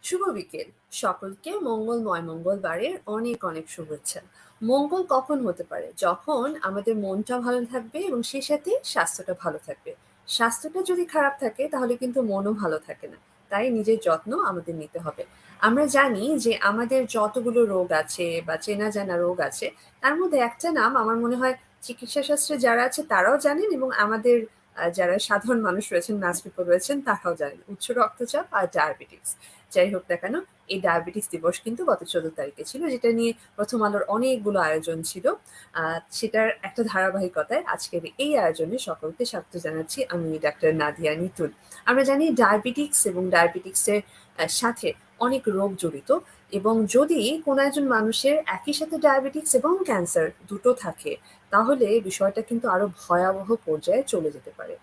শুভ বিকেল। সকলকে মঙ্গলময় মঙ্গলবারের অনেক অনেক শুভেচ্ছা। মঙ্গল কখন হতে পারে? যখন আমাদের মনটা ভালো থাকবে এবং সেই সাথে স্বাস্থ্যটা ভালো থাকবে। স্বাস্থ্যটা যদি খারাপ থাকে তাহলে কিন্তু মনও ভালো থাকে না। তাই নিজের যত্ন আমাদের নিতে হবে। আমরা জানি যে আমাদের যতগুলো রোগ আছে বা চেনা জানা রোগ আছে, তার মধ্যে একটা নাম আমার মনে হয় চিকিৎসা শাস্ত্রে যারা আছে তারাও জানেন এবং আমাদের যারা সাধারণ মানুষ রয়েছেন, mass people রয়েছেন তারাও জানেন। উচ্চ রক্তচাপ আর ডায়াবেটিকস। যাই হোক না কেন, এই ডায়াবেটিস দিবস কিন্তু গত 14 তারিখে ছিল, যেটা নিয়ে প্রথম আলোর অনেকগুলো আয়োজন ছিল। সেটার একটা ধারাবাহিকতায় আজকের এই আয়োজনে সকলকে স্বাগত জানাচ্ছি। আমি ডাক্তার নাদিয়া নিতুল। আমরা জানি ডায়াবেটিকস এবং ডায়াবেটিকসের সাথে অনেক রোগ জড়িত এবং যদি কোনো একজন মানুষের একই সাথে ডায়াবেটিকস এবং ক্যান্সার দুটো থাকে, তাহলে বিষয়টা কিন্তু আরো ভয়াবহ পর্যায়ে চলে যেতে পারে।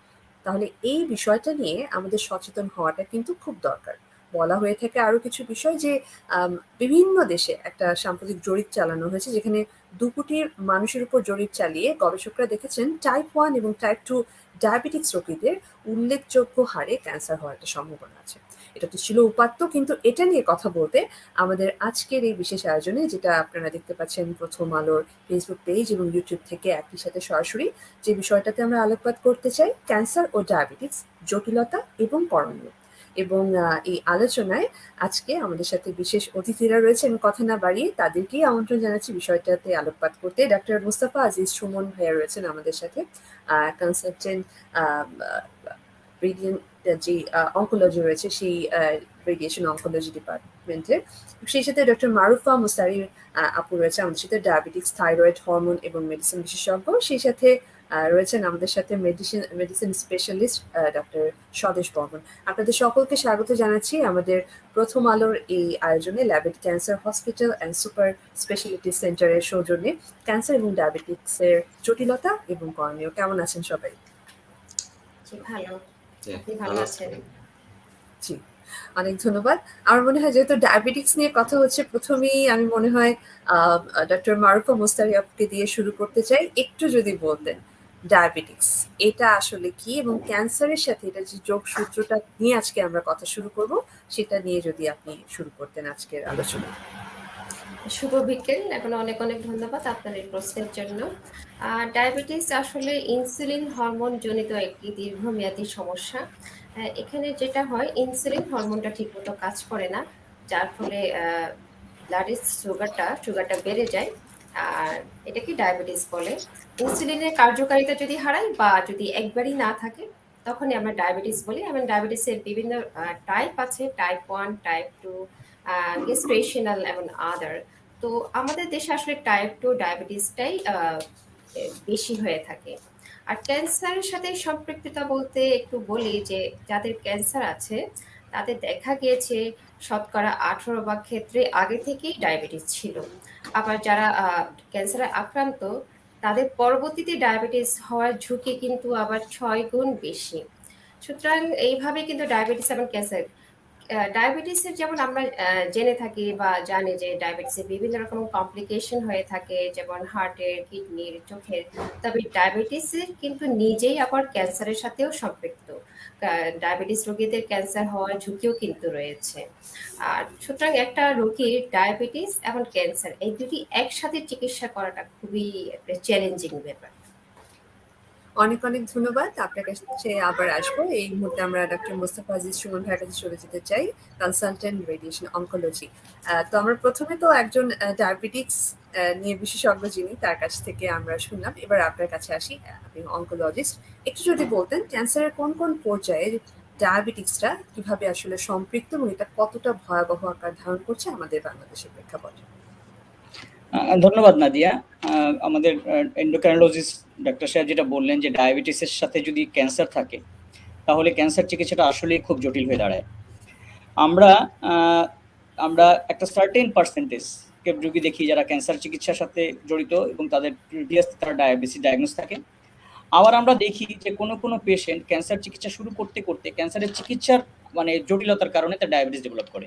তাহলে এই বিষয়টা নিয়ে আমাদের সচেতন হওয়াটা কিন্তু খুব দরকার। বলা হয়ে থাকে আরো কিছু বিষয় যে বিভিন্ন দেশে একটা সাম্প্রতিক জরিপ চালানো হয়েছে, যেখানে ২ কোটির মানুষের উপর জরিপ চালিয়ে গবেষকরা দেখেছেন টাইপ 1 এবং টাইপ 2 ডায়াবেটিকস রোগীদের উল্লেখযোগ্য হারে ক্যান্সার হওয়ার একটা সম্ভাবনা আছে। এটা তো ছিল উপাত্ত, কিন্তু এটা নিয়ে কথা বলতে আমাদের আজকের এই বিশেষ আয়োজনে, যেটা আপনারা দেখতে পাচ্ছেন প্রথম আলোর ফেসবুক পেজ এবং ইউটিউব থেকে একই সাথে সরাসরি, যে বিষয়টাতে আমরা আলোকপাত করতে চাই ক্যান্সার ও ডায়াবেটিকস, জটিলতা এবং করণীয়। এবং এই আলোচনায় আজকে আমাদের সাথে বিশেষ অতিথিরা রয়েছে। আমি কথা না বাড়িয়ে তাদেরকেই আমন্ত্রণ জানাচ্ছি বিষয়টাতে আলোকপাত করতে। ডাক্তার মুস্তাফা আজিজ সুমন ভাইয়া রয়েছেন আমাদের সাথে, কনসালটেন্ট রেডিয়েন্ট যে অঙ্কোলজি রয়েছে সেই রেডিয়েশন অঙ্কোলজি ডিপার্টমেন্টের। সেই সাথে ডক্টর মারুফা মুস্তারির আপু রয়েছে আমাদের সাথে, ডায়াবেটিক্স, থাইরয়েড, হরমোন এবং মেডিসিন বিশেষজ্ঞ। সেই সাথে রয়েছেন আমাদের সাথে medicine specialist doctor Swadesh Barman. আপনাদের সকলকে স্বাগত জানাচ্ছি আমাদের প্রথম আলোর এই আয়োজনে, Labaid cancer hospital and super speciality সেন্টারের সৌজন্যে ক্যান্সার এবং ডায়াবেটিক্সের জটিলতা এবং করণীয়। কেমন আছেন সবাই? জি, ভালো। আপনি ভালো আছেন? জি, অনেক ধন্যবাদ। আমার মনে হয় যেহেতু ডায়াবেটিক্স নিয়ে কথা হচ্ছে, প্রথমেই আমি মনে হয় ডক্টর মারুফা মুস্তারি আপুকে দিয়ে শুরু করতে চাই। একটু যদি বলতেন ডায়াবেটিক্স এটা আসলে কি এবং ক্যান্সারের সাথে এটা যে যোগসূত্রটা নিয়ে আজকে আমরা কথা শুরু করব, সেটা নিয়ে যদি আপনি শুরু করতেন আজকের আলোচনা। শুভ বিকেল। এখন অনেক অনেক ধন্যবাদ আপনার এই প্রশ্নের জন্য। ডায়াবেটিস আসলে ইনসুলিন হরমোন জনিত একটি দীর্ঘমেয়াদী সমস্যা। এখানে যেটা হয়, ইনসুলিন হরমোনটা ঠিকমতো কাজ করে না, যার ফলে ব্লাডের সুগারটা বেড়ে যায়। আর এটাকে ডায়াবেটিস বলে। ইনসুলিনের কার্যকারিতা যদি হারায় বা যদি একবারই না থাকে, তখনই আমরা ডায়াবেটিস বলি। এবং ডায়াবেটিসের বিভিন্ন টাইপ আছে, টাইপ 1, টাইপ 2, গেস্টেশনাল এবং আদার। তো আমাদের দেশে আসলে টাইপ 2 ডায়াবেটিসটাই বেশি হয়ে থাকে। আর ক্যান্সারের সাথে সম্পৃক্ততা বলতে একটু বলি যে যাদের ক্যান্সার আছে তাদের দেখা গিয়েছে শতকরা 18 ভাগ ক্ষেত্রে আগে থেকেই ডায়াবেটিস ছিল। আবার যারা ক্যান্সারে আক্রান্ত, তাদের পরবর্তীতে ডায়াবেটিস হওয়ার ঝুঁকি কিন্তু আবার 6 গুণ বেশি। সুতরাং এইভাবে কিন্তু ডায়াবেটিস এবং ক্যান্সার, ডায়াবেটিসের যেমন আমরা জেনে থাকি বা জানি যে ডায়াবেটিসের বিভিন্ন রকম কমপ্লিকেশন হয়ে থাকে, যেমন হার্টের, কিডনির, চোখের। তবে ডায়াবেটিসের কিন্তু নিজেই আবার ক্যান্সারের সাথেও সম্পৃক্ত। ডায়াবেটিস রোগীদের ক্যান্সার হওয়ার ঝুঁকিও কিন্তু রয়েছে। আর সুতরাং একটা রোগীর ডায়াবেটিস এবং ক্যান্সার এই দুটি একসাথে চিকিৎসা করাটা খুবই একটা চ্যালেঞ্জিং ব্যাপার। অনেক অনেক ধন্যবাদ। আপনার কাছে আবার আসবো। এই মুহূর্তে আমরা ডক্টর মোস্তফা আজিজ সুমন ভাইয়ের কাছে চলে যেতে চাই, কনসালটেন্ট রেডিয়েশন অঙ্কোলজি। তো আমরা প্রথমে তো একজন ডায়াবেটিক্স নিয়ে বিশেষজ্ঞ যিনি, তার কাছ থেকে আমরা শুনলাম। এবার আপনার কাছে আসি, আপনি অঙ্কোলজিস্ট। একটু যদি বলতেন ক্যান্সারের কোন কোন পর্যায়ে ডায়াবেটিক্সটা কিভাবে আসলে সম্পৃক্ত এবং এটা কতটা ভয়াবহ আকার ধারণ করছে আমাদের বাংলাদেশের প্রেক্ষাপটে? ধন্যবাদ নাদিয়া। আমাদের এন্ডোক্রাইনোলজিস্ট ডাক্তার সাহেব যেটা বললেন যে ডায়াবেটিসের সাথে যদি ক্যান্সার থাকে, তাহলে ক্যান্সার চিকিৎসাটা আসলেই খুব জটিল হয়ে দাঁড়ায়। আমরা আমরা একটা সার্টেন পার্সেন্টেজ রোগী দেখি যারা ক্যান্সার চিকিৎসার সাথে জড়িত এবং তাদের প্রিভিয়াস তারা ডায়াবেটিস ডায়াগনোস থাকে। আবার আমরা দেখি যে কোনো পেশেন্ট ক্যান্সার চিকিৎসা শুরু করতে করতে ক্যান্সারের চিকিৎসার মানে জটিলতার কারণে তার ডায়াবেটিস ডেভেলপ করে।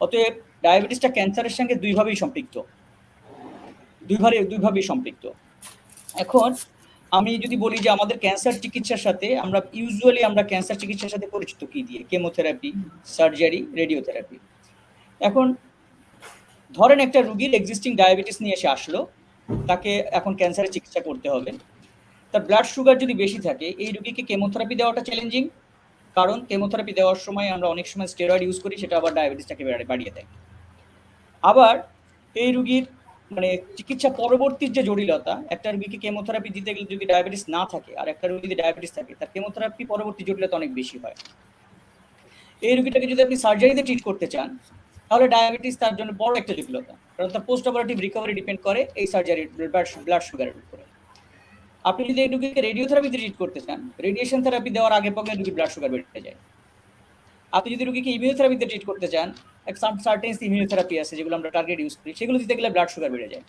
অতএব ডায়াবেটিসটা ক্যান্সারের সঙ্গে দুইভাবেই সম্পৃক্ত। এখন আমি যদি বলি যে আমাদের ক্যান্সার চিকিৎসার সাথে আমরা ইউজুয়ালি ক্যান্সার চিকিৎসার সাথে পরিচিত কি দিয়ে? Chemotherapy, surgery, radiotherapy. এখন ধরেন একটা রুগীর এক্সিস্টিং ডায়াবেটিস নিয়ে এসে আসলো, তাকে এখন ক্যান্সারের চিকিৎসা করতে হবে। তার ব্লাড সুগার যদি বেশি থাকে, এই রুগীকে কেমোথেরাপি দেওয়াটা চ্যালেঞ্জিং, কারণ কেমোথেরাপি দেওয়ার সময় আমরা অনেক সময় স্টেরয়েড ইউজ করি, সেটা আবার ডায়াবেটিসটাকে বাড়িয়ে দেয়। আবার এই রুগীর মানে চিকিৎসা পরবর্তীর যে জটিলতা, একটা রুগীকে কেমোথেরাপি দিতে গেলে যদি ডায়াবেটিস না থাকে আর একটা রুগী যদি ডায়াবেটিস থাকে, তার কেমোথেরাপি পরবর্তী জটিলতা অনেক বেশি হয়। এই রুগীটাকে যদি আপনি সার্জারিতে ট্রিট করতে চান, তাহলে ডায়াবেটিস তার জন্য বড় একটা জটিলতা, কারণ তার পোস্ট অপারেটিভ রিকভারি ডিপেন্ড করে এই সার্জারির ব্লাড সুগারের উপরে। আপনি যদি এই রুগীকে রেডিওথেরাপিতে ট্রিট করতে চান, রেডিয়েশন থেরাপি দেওয়ার আগে পক্ষে রুগীর ব্লাড সুগার বেড়ে যায়। আপনি যদি রুগীকে ইমিউনোথেরাপিতে ট্রিট করতে চান, সার্টেন ইমিউনোথেরাপি আছে যেগুলো আমরা টার্গেট ইউজ করি, সেগুলো দিতে গেলে ব্লাড সুগার বেড়ে যায়।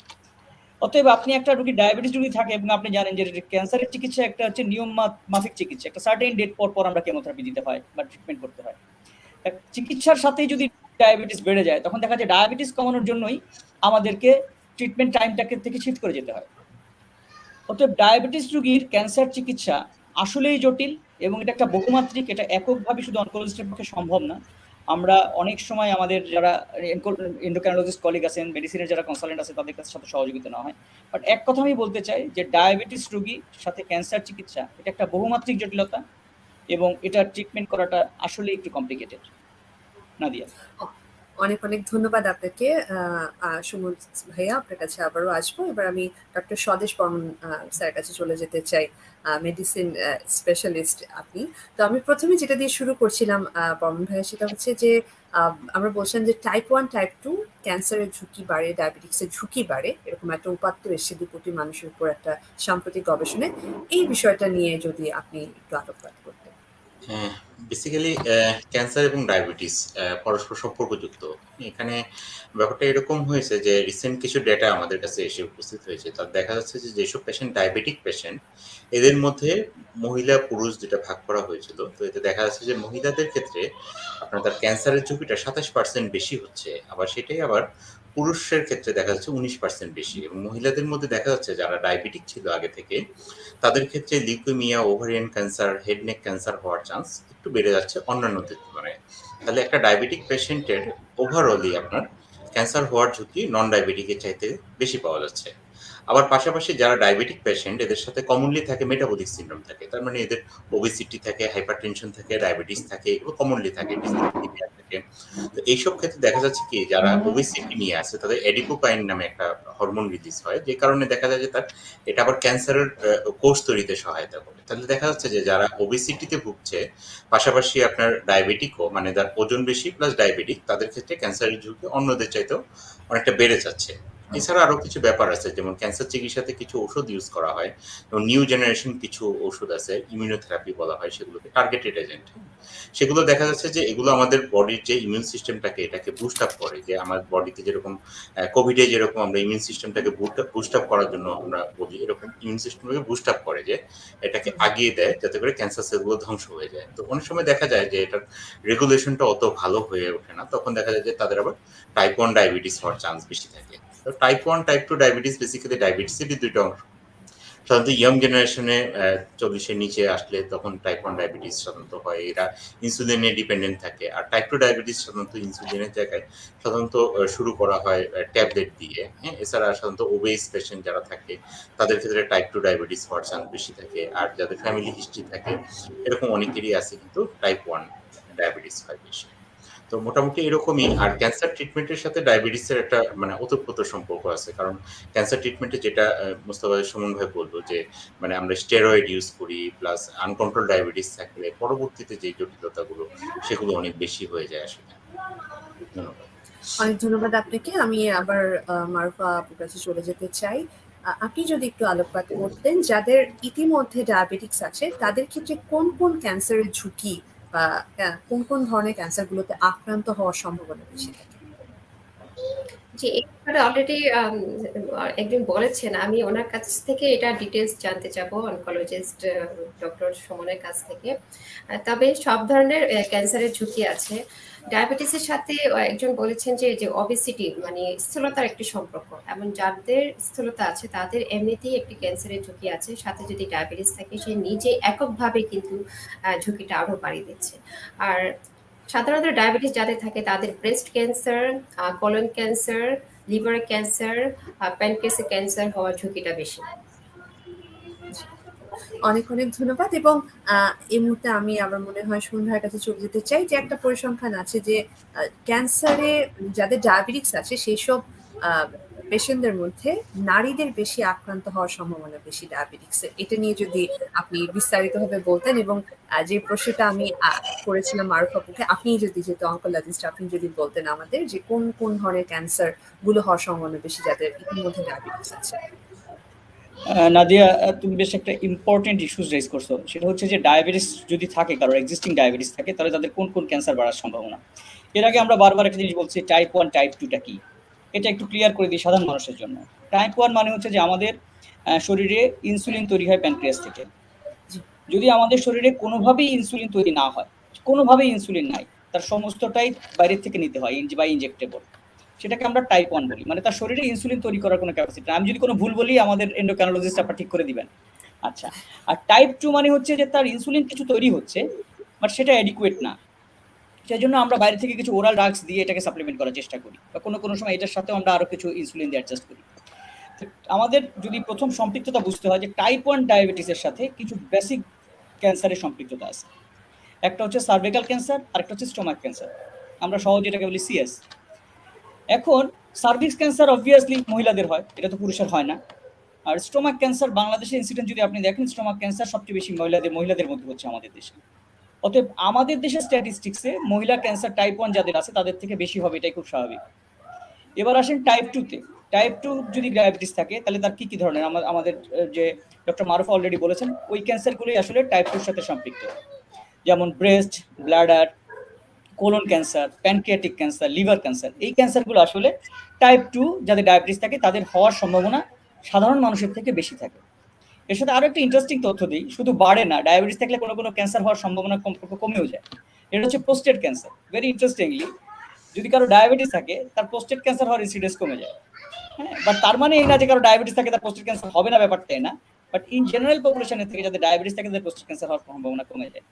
অতএব আপনি একটা রুগী ডায়াবেটিস রুগী থাকে এবং আপনি জানেন যে ক্যান্সারের চিকিৎসা একটা হচ্ছে নিয়ম মাফিক চিকিৎসা, একটা সার্টেন ডেট পর আমরা কেমোথেরাপি দিতে হয় বা ট্রিটমেন্ট করতে হয়। চিকিৎসার সাথেই যদি ডায়াবেটিস বেড়ে যায়, তখন দেখা যায় ডায়াবেটিস কমানোর জন্যই আমাদেরকে ট্রিটমেন্ট টাইমটাকে থেকে শিফট করে যেতে হয়। অতএব ডায়াবেটিস রোগীর ক্যান্সার চিকিৎসা আসলেই জটিল এবং এটা একটা বহুমাত্রিক, এটা এককভাবে শুধু অনকোলজিস্টের পক্ষে সম্ভব না। আমরা অনেক সময় আমাদের যারা এন্ডোক্রাইনোলজিস্ট কলিগ আছেন, মেডিসিনের যারা কনসালটেন্ট আছে, তাদের কাছে সাথে সহযোগিতা নেওয়া হয়। বাট এক কথা আমি বলতে চাই যে ডায়াবেটিস রোগীর সাথে ক্যান্সার চিকিৎসা এটা একটা বহুমাত্রিক জটিলতা এবং এটা ট্রিটমেন্ট করাটা আসলে একটু কমপ্লিকেটেড। নাদিয়া, অনেক অনেক ধন্যবাদ আপনাকে সুমন ভাইয়া, আপনার কাছে আবারও আসবো। এবার আমি ডক্টর স্বদেশ বর্মন স্যারের কাছে চলে যেতে চাই, মেডিসিন স্পেশালিস্ট আপনি। তো আমি প্রথমে যেটা দিয়ে শুরু করছিলাম বর্মন ভাইয়া, সেটা হচ্ছে যে আমরা বলছিলাম যে টাইপ 1 টাইপ 2 ক্যান্সারের ঝুঁকি বাড়ে, ডায়াবেটিক্সের ঝুঁকি বাড়ে, এরকম একটা উপাত্ত এসছে 2 কোটি মানুষের উপর একটা সাম্প্রতিক গবেষণায়। এই বিষয়টা নিয়ে যদি আপনি একটু আলোকপাত করতেন। হ্যাঁ, বেসিক্যালি ক্যান্সার এবং ডায়াবেটিস পরস্পর সম্পর্কযুক্ত। এখানে ব্যাপারটা এরকম হয়েছে যে রিসেন্ট কিছু ডেটা আমাদের কাছে এসে উপস্থিত হয়েছে। তার দেখা যাচ্ছে যে যেসব পেশেন্ট ডায়াবেটিক পেশেন্ট, এদের মধ্যে মহিলা পুরুষ যেটা ভাগ করা হয়েছিল, তো এতে দেখা যাচ্ছে যে মহিলাদের ক্ষেত্রে আপনার তার ক্যান্সারের ঝুঁকিটা 27% বেশি হচ্ছে, আবার সেটাই আবার পুরুষের ক্ষেত্রে দেখা যাচ্ছে 19% বেশি। এবং মহিলাদের মধ্যে দেখা যাচ্ছে যারা ডায়াবেটিক ছিল আগে থেকে, তাদের ক্ষেত্রে leukaemia, ovarian cancer, head neck cancer হওয়ার চান্স একটু বেড়ে যাচ্ছে অন্যান্যদের তুলনায়। তাহলে একটা ডায়াবেটিক পেশেন্টের ওভারঅলই আপনার ক্যান্সার হওয়ার ঝুঁকি নন ডায়াবেটিকের চাইতে বেশি পাওয়া যাচ্ছে। আবার পাশাপাশি যারা ডায়াবেটিক পেশেন্ট, এদের সাথে কমনলি থাকে মেটাবলিক সিনড্রোম থাকে, তার মানে এদের ওবেসিটি থাকে, হাইপারটেনশন থাকে, ডায়াবেটিস থাকে, এগুলো কমনলি থাকে, ডিসলিপিডিমিয়া থাকে। তো এইসব ক্ষেত্রে দেখা যাচ্ছে কি, যারা ওবেসিটি নিয়ে আসে তাদের এডিপোকাইন নামে একটা হরমোন রিলিজ হয়, যে কারণে দেখা যায় যে তার এটা আবার ক্যান্সারের কোষ তৈরিতে সহায়তা করে। তাহলে দেখা যাচ্ছে যে যারা ওবেসিটিতে ভুগছে, পাশাপাশি আপনার ডায়াবেটিকও, মানে যার ওজন বেশি প্লাস ডায়াবেটিক, তাদের ক্ষেত্রে ক্যান্সারের ঝুঁকি অন্যদের চাইতেও অনেকটা বেড়ে যাচ্ছে। এছাড়া আরো কিছু ব্যাপার আছে, যেমন ক্যান্সার চিকিৎসাতে কিছু ওষুধ ইউজ করা হয়, এবং নিউ জেনারেশন কিছু ওষুধ আছে, ইমিউনোথেরাপি বলা হয় সেগুলোকে, টার্গেটেড এজেন্ট। সেগুলো দেখা যাচ্ছে যে এগুলো আমাদের বডির যে ইমিউন সিস্টেমটাকে এটাকে বুস্ট আপ করে, যে আমার বডিতে যেরকম কোভিডে যেরকম আমরা ইমিউন সিস্টেমটাকে বুস্ট আপ করার জন্য আমরা বলি, এরকম ইমিউন সিস্টেমটাকে বুস্ট আপ করে, যে এটাকে আগিয়ে দেয় যাতে করে ক্যান্সার সেলগুলো ধ্বংস হয়ে যায়। তো অনেক সময় দেখা যায় যে এটার রেগুলেশনটা অত ভালো হয়ে ওঠে না, তখন দেখা যায় যে তাদের আবার টাইপ 1 ডায়াবেটিস হওয়ার চান্স বেশি থাকে। তো টাইপ 1 টাইপ 2 ডায়াবেটিস, বেসিক্যালি ডায়াবেটিসেরই দুইটা অংশ। সাধারণত ইয়ং জেনারেশনে 40-এর নিচে আসলে তখন টাইপ 1 ডায়াবেটিস সাধারণত হয়, এরা ইনসুলিনে ডিপেন্ডেন্ট থাকে। আর টাইপ 2 ডায়াবেটিস সাধারণত ইনসুলিনের জায়গায় সাধারণত শুরু করা হয় ট্যাবলেট দিয়ে। হ্যাঁ, এছাড়া সাধারণত ওবেস পেশেন্ট যারা থাকে, তাদের ক্ষেত্রে টাইপ 2 ডায়াবেটিস হওয়ার চান্স বেশি থাকে। আর যাদের ফ্যামিলি হিস্ট্রি থাকে, এরকম অনেকেরই আছে কিন্তু টাইপ 1 ডায়াবেটিস হয় বেশি। তো মোটামুটি এরকমই। আর ক্যান্সার ট্রিটমেন্টের সাথে ডায়াবেটিসের একটা মানে ওতপ্রোত সম্পর্ক আছে, কারণ ক্যান্সার ট্রিটমেন্টে যেটা মোস্তফা সুমন ভাই বললো, যে মানে আমরা স্টেরয়েড ইউজ করি, প্লাস আনকন্ট্রোল ডায়াবেটিস থাকলে পরবর্তীতে যে জটিলতাগুলো, সেগুলো অনেক বেশি হয়ে যায় আসলে। ধন্যবাদ। অনেক ধন্যবাদ আপনাকে। আমি আবার মারুফা আপুর কাছে চলে যেতে চাই। আপনি যদি একটু আলোকপাত করতেন, যাদের ইতিমধ্যে ডায়াবেটিক্স আছে তাদের ক্ষেত্রে কোন কোন ক্যান্সারের ঝুঁকি বা কোন কোন ধরনের ক্যান্সারগুলোতে আক্রান্ত হওয়ার সম্ভাবনা বেশি থাকে? জি, এই ব্যাপারে অলরেডি একজন বলেছেন। আমি ওনার কাছ থেকে এটা ডিটেলস জানতে চাবো, অনকোলজিস্ট ডক্টর সুমনের কাছ থেকে। তবে সব ধরনের ক্যান্সারের ঝুঁকি আছে। ডায়াবেটিসের সাথে একজন বলেছেন যে ওবেসিটি মানে স্থূলতার একটি সম্পর্ক, এবং যাদের স্থূলতা আছে তাদের এমনিতেই একটি ক্যান্সারের ঝুঁকি আছে, সাথে যদি ডায়াবেটিস থাকে সে নিজে এককভাবে কিন্তু ঝুঁকিটা আরো বাড়িয়ে দিচ্ছে। আর সাধারণত ডায়াবেটিস যাদের থাকে তাদের breast cancer, colon cancer, liver cancer, প্যানক্রিয়াসের ক্যান্সার হওয়ার ঝুঁকিটা বেশি। অনেক, অনেক ধন্যবাদ এবং এই মুহূর্তে আমি আমার মনে হয় সন্ধ্যার কাছে চলে যেতে চাই যে একটা পরিসংখ্যান আছে যে ক্যান্সারে যাদের ডায়াবেটিস আছে সেইসব পেশেন্টদের মধ্যে নারীদের বেশি আক্রান্ত হওয়ার সম্ভাবনা বেশি ডায়াবেটিক্সে। এটা নিয়ে যদি আপনি বিস্তারিতভাবে বলতেন এবং যে প্রশ্নটা আমি করেছিলাম মারুফ আপুকে, আপনি যদি যেহেতু অনকোলজিস্ট আপনি যদি বলতেন আমাদের যে কোন কোন ধরনের ক্যান্সার গুলো হওয়ার সম্ভাবনা বেশি যাদের ইতিমধ্যে ডায়াবেটিস আছে। নাদিয়া, তুমি বেশ একটা ইম্পর্টেন্ট ইস্যুস রেজ করছো, সেটা হচ্ছে যে ডায়াবেটিস যদি থাকে, কারোর এক্সিস্টিং ডায়াবেটিস থাকে, তাহলে তাদের কোন কোন ক্যান্সার বাড়ার সম্ভাবনা। এর আগে আমরা বারবার একটা জিনিস বলছি, টাইপ 1 টাইপ 2টা কি, এটা একটু ক্লিয়ার করে দিই সাধারণ মানুষের জন্য। টাইপ 1 মানে হচ্ছে যে আমাদের শরীরে ইনসুলিন তৈরি হয় প্যানক্রিয়াস থেকে। যদি আমাদের শরীরে কোনোভাবেই ইনসুলিন তৈরি না হয়, কোনোভাবেই ইনসুলিন নাই, তার সমস্তটাই বাইরের থেকে নিতে হয় বা ইনজেক্টেবল, সেটাকে আমরা টাইপ 1 বলি। মানে তার শরীরে ইনসুলিন তৈরি করার কোনো ক্যাপাসিটি। আমি যদি কোনো ভুল বলি আমাদের এন্ডোক্রাইনোলজিস্ট আপনারা ঠিক করে দিবেন। আচ্ছা, আর টাইপ 2 মানে হচ্ছে যে তার ইনসুলিন কিছু তৈরি হচ্ছে, বাট সেটা অ্যাডিকুয়েট না। সেজন্য আমরা বাইরে থেকে কিছু ওরাল ড্রাগস দিয়ে এটাকে সাপ্লিমেন্ট করার চেষ্টা করি, বা কোনো কোনো সময় এটার সাথেও আমরা আরো কিছু ইনসুলিন দিয়ে অ্যাডজাস্ট করি। আমাদের যদি প্রথম সম্পৃক্ততা বুঝতে হয় যে টাইপ 1 ডায়াবেটিসের সাথে কিছু বেসিক ক্যান্সারের সম্পৃক্ততা আছে। একটা হচ্ছে সার্ভিক্যাল ক্যান্সার, আর একটা হচ্ছে স্টোমাক ক্যান্সার, আমরা সহজে এটাকে বলি সিএস। এখন সার্ভিক্স ক্যান্সার অবভিয়াসলি মহিলাদের হয়, এটা তো পুরুষের হয় না। আর স্টোমাক ক্যান্সার বাংলাদেশের ইনসিডেন্ট যদি আপনি দেখেন, স্টোমাক ক্যান্সার সবচেয়ে বেশি মহিলাদের মধ্যে হচ্ছে আমাদের দেশে। অতএব আমাদের দেশের স্ট্যাটিস্টিক্সে মহিলা ক্যান্সার টাইপ 1 যাদের আছে তাদের থেকে বেশি হবে, এটাই খুব স্বাভাবিক। এবার আসেন টাইপ 2-তে। টাইপ 2 যদি ডায়াবেটিস থাকে তাহলে তার কি কি ধরনের, আমাদের যে ডক্টর মারুফ অলরেডি বলেছেন, ওই ক্যান্সারগুলোই আসলে টাইপ 2 এর সাথে সম্পৃক্ত, যেমন breast, bladder, colon cancer, pancreatic cancer, liver cancer. এই ক্যান্সারগুলো আসলে টাইপ 2 যাদের ডায়াবেটিস থাকে তাদের হওয়ার সম্ভাবনা সাধারণ মানুষের থেকে বেশি থাকে। এর সাথে আরো একটা ইন্টারেস্টিং তথ্য দিই, শুধু বাড়ে না, ডায়াবেটিস থাকলে কোনো কোনো ক্যান্সার হওয়ার সম্ভাবনা কমেও যায়। এটা হচ্ছে প্রোস্টেট ক্যান্সার। ভেরি ইন্টারেস্টিংলি, যদি কারো ডায়াবেটিস থাকে তার প্রোস্টেট ক্যান্সার হওয়ার ইনসিডেন্স কমে যায়। হ্যাঁ, বাট তার মানে এই না যে কারো ডায়াবেটিস থাকে তার প্রোস্টেট ক্যান্সার হবে না, ব্যাপারটা না। বাট ইন জেনারেল পপুলেশনের থেকে যাদের ডায়াবেটিস থাকে তাদের প্রোস্টেট ক্যান্সার হওয়ার সম্ভাবনা কমে যায়।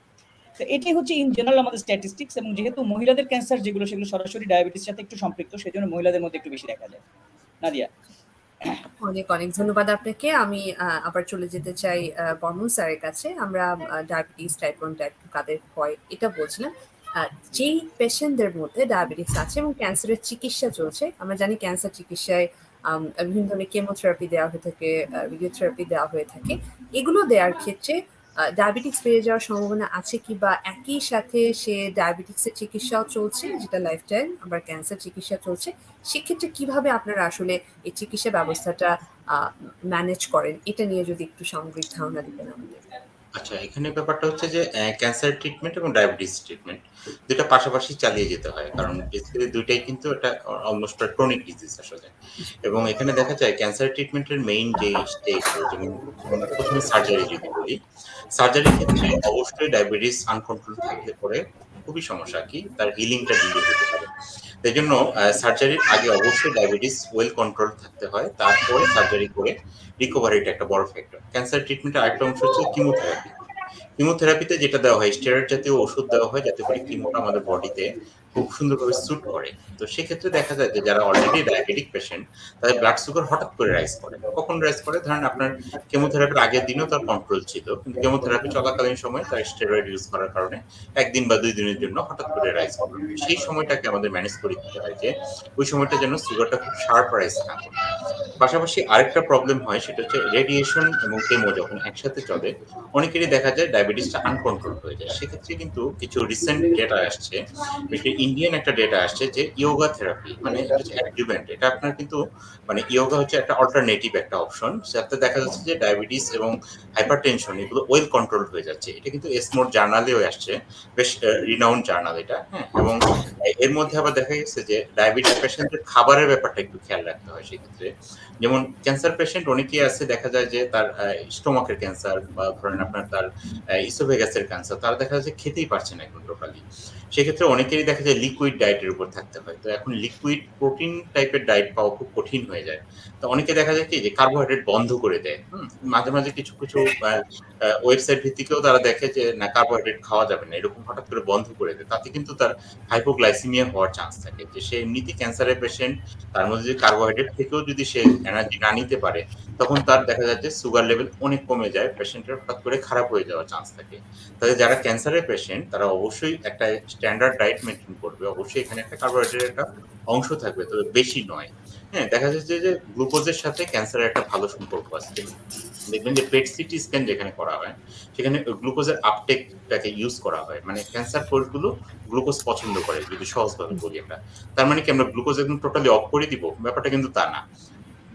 তো এটাই হচ্ছে ইন জেনারেল আমাদের স্ট্যাটিস্টিক্স। এবং যেহেতু মহিলাদের ক্যান্সার যেগুলো সেগুলো সরাসরি ডায়াবেটিসের সাথে একটু সম্পৃক্ত, সেজন্য মহিলাদের মধ্যে একটু বেশি দেখা যায়। নাদিয়া, অনেক অনেক ধন্যবাদ আপনাকে। আমি আবার চলে যেতে চাই বর্মন স্যারের কাছে। আমরা ডায়াবেটিস টাইপ 1 টাইপ 2 কাদের হয় এটা বলছিলাম। যেই পেশেন্টদের মধ্যে ডায়াবেটিস আছে এবং ক্যান্সারের চিকিৎসা চলছে, আমরা জানি ক্যান্সার চিকিৎসায় বিভিন্ন ধরনের কেমোথেরাপি দেওয়া হয়ে থাকে, রেডিওথেরাপি দেওয়া হয়ে থাকে। এগুলো দেওয়ার ক্ষেত্রে ডায়াবেটিস বেড়ে যাওয়ার সম্ভাবনা আছে কি, বা একই সাথে সে ডায়াবেটিক্সের চিকিৎসাও চলছে যেটা লাইফ টাইম, আবার ক্যান্সার চিকিৎসা চলছে, সেক্ষেত্রে কিভাবে আপনারা আসলে এই চিকিৎসা ব্যবস্থাটা ম্যানেজ করেন, এটা নিয়ে যদি একটু সামগ্রিক ধারণা দিবেন আমাদের। আচ্ছা, এখানে ব্যাপারটা হচ্ছে যে ক্যান্সার ট্রিটমেন্ট এবং ডায়াবেটিস ট্রিটমেন্ট দুটা পাশাপাশি চালিয়ে যেতে হয়, কারণ বেসিক্যালি দুইটাই কিন্তু একটা অলমোস্ট ক্রনিক ডিজিজ আসলে। এবং এখানে দেখা যায় ক্যান্সার ট্রিটমেন্টের মেইন যে স্টেজ, যেমন প্রথমে সার্জারি যদি বলি, সার্জারির ক্ষেত্রে অবশ্যই ডায়াবেটিস আনকন্ট্রোল থাকলে পরে খুবই সমস্যা, কি তার হিলিংটা ডিলে হতে পারে। সেই জন্য সার্জারির আগে অবশ্যই ডায়াবেটিস ওয়েল কন্ট্রোল থাকতে হয়, তারপরে সার্জারি করে রিকভারিটা একটা বড় ফ্যাক্টর। ক্যান্সার ট্রিটমেন্টের আরেকটা অংশ হচ্ছে কিমোথেরাপি। কিমোথেরাপিতে যেটা দেওয়া হয়, স্টেরয়েড জাতীয় ওষুধ দেওয়া হয় যাতে করে কিমোটা আমাদের বডিতে খুব সুন্দরভাবে স্যুট করে। তো সেক্ষেত্রে দেখা যায় যে যারা অলরেডি ডায়াবেটিক পেশেন্ট তাদের ব্লাড সুগার হঠাৎ করে রাইজ করে। কখন রাইজ করে? ধরেন আপনার কেমোথেরাপির আগের দিনও তার কন্ট্রোল ছিল, কিন্তু কেমোথেরাপি চলাকালীন সময় তার স্টেরয়েড ইউজ করার কারণে একদিন বা 2 দিনের জন্য হঠাৎ করে রাইজ করলো। সেই সময়টাকে আমাদের ম্যানেজ করে দিতে হয় যে ওই সময়টা যেন সুগারটা খুব শার্প রাইজ না করে। পাশাপাশি আরেকটা প্রবলেম হয়, সেটা হচ্ছে রেডিয়েশন এবং কেমো যখন একসাথে চলে অনেকেরই দেখা যায় ডায়াবেটিসটা আনকন্ট্রোল হয়ে যায়। সেক্ষেত্রে কিন্তু কিছু রিসেন্ট ডেটা আসছে, বিশেষ করে ইন্ডিয়ান একটা ডেটা আসছে যে ইয়োগা থেরাপি, মানে এটা হচ্ছে অ্যাডজুভেন্ট, এটা আপনার কিন্তু মানে ইয়োগা হচ্ছে একটা অল্টারনেটিভ একটা অপশন, যাতে দেখা যাচ্ছে যে ডায়াবেটিস এবং হাইপারটেনশন এগুলো ওয়েল কন্ট্রোল হয়ে যাচ্ছে। এটা কিন্তু এসমোর জার্নালেও আসছে, বেশ রিনাউন্ড জার্নাল এটা। হ্যাঁ, এবং এর মধ্যে আবার দেখা গেছে যে ডায়াবেটিস পেশেন্টদের খাবারের ব্যাপারটা একটু খেয়াল রাখতে হয়। সেক্ষেত্রে যেমন ক্যান্সার পেশেন্ট অনেকেই আছে, দেখা যায় যে তার স্টোমাকের ক্যান্সার বা ধরেন আপনার তার ইসোফেগাসের ক্যান্সার, তারা দেখা যায় যে খেতেই পারছে না এখন টোটালি। সেক্ষেত্রে অনেকেরই দেখা যায় লিকুইড ডায়েটের উপর থাকতে হয়। তো এখন লিকুইড প্রোটিন টাইপের ডায়েট পাওয়া খুব কঠিন হয়ে যায়। তো অনেকে দেখা যায় কি যে কার্বোহাইড্রেট বন্ধ করে দেয়। মাঝে, মাঝে কিছু, কিছু ওয়েবসাইট ভিত্তিকেও তারা দেখে যে না কার্বোহাইড্রেট খাওয়া যাবে না। এরকম হঠাৎ করে বন্ধ করে দেয়। তাতে কিন্তু তার হাইপোগ্লাইসেমিয়া হওয়ার চান্স থাকে। যে সে এমনিতেই ক্যান্সারের পেশেন্ট, তার মধ্যে যদি কার্বোহাইড্রেট থেকেও যদি সে এনার্জি না নিতে পারে, তখন তার দেখা যায় যে সুগার লেভেল অনেক কমে যায়। পেশেন্টের হঠাৎ করে খারাপ হয়ে যাওয়ার চান্স থাকে। তাহলে যারা ক্যান্সারের পেশেন্ট তারা অবশ্যই একটা স্ট্যান্ডার্ড ডায়েট মেইনটেইন করবে। অবশ্যই এখানে একটা কার্বোহাইড্রেটের একটা অংশ থাকবে, তবে বেশি নয়। হ্যাঁ, দেখা যাচ্ছে যে গ্লুকোজের সাথে ক্যান্সারের একটা ভালো সম্পর্ক আছে। দেখবেন যে পেট সিটি স্ক্যান যেখানে করা হয়, সেখানে গ্লুকোজের আপটেকটাকে ইউজ করা হয়। মানে ক্যান্সার কোষগুলো গ্লুকোজ পছন্দ করে, যদি সহজভাবে বলি আমরা। তার মানে কি আমরা গ্লুকোজ একদম টোটালি অফ করে দিব? ব্যাপারটা কিন্তু তা না।